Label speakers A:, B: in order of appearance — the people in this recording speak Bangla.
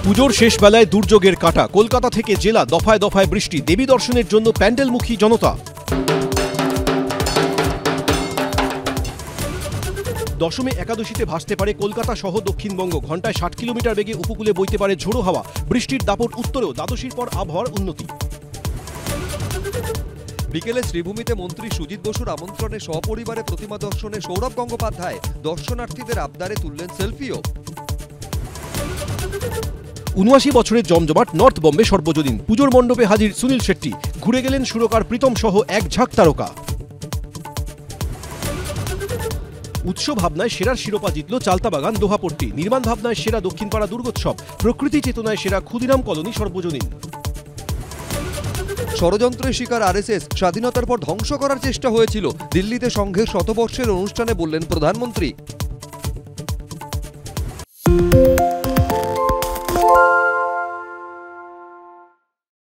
A: পুজোর শেষ বেলায় দুর্যোগের কাঁটা। কলকাতা থেকে জেলা দফায় দফায় বৃষ্টি। দেবী দর্শনের জন্য প্যান্ডেলমুখী জনতা। দশমী একাদশীতে ভাসতে পারে কলকাতা সহ দক্ষিণবঙ্গ। ঘন্টায় 60 কিলোমিটার বেগে উপকূলে বইতে পারে ঝোড়ো হাওয়া। বৃষ্টির দাপট উত্তরেও। দ্বাদশীর পর আবহাওয়ার উন্নতি।
B: বিকেলে শ্রীভূমিতে মন্ত্রী সুজিত বসুর আমন্ত্রণে সপরিবারে প্রতিমা দর্শনে সৌরভ গঙ্গোপাধ্যায়। দর্শনার্থীদের আবদারে তুললেন সেলফিও।
A: ৭৯ বছরের জমজমাট নর্থ বম্বে সর্বজনীন। পুজোর মণ্ডপে হাজির সুনীল শেট্টি। ঘুরে গেলেন সুরকার প্রীতম সহ এক ঝাঁক তারকা। উৎসব ভাবনায় সেরার শিরোপা জিতল চালতাবাগান দোহাপট্টি। নির্মাণ ভাবনায় সেরা দক্ষিণপাড়া দুর্গোৎসব। প্রকৃতি চেতনায় সেরা ক্ষুদিরাম কলোনি সর্বজনীন।
B: ষড়যন্ত্রের শিকার আরএসএস। স্বাধীনতার পর ধ্বংস করার চেষ্টা হয়েছিল। দিল্লিতে সংঘের শতবর্ষের অনুষ্ঠানে বললেন প্রধানমন্ত্রী।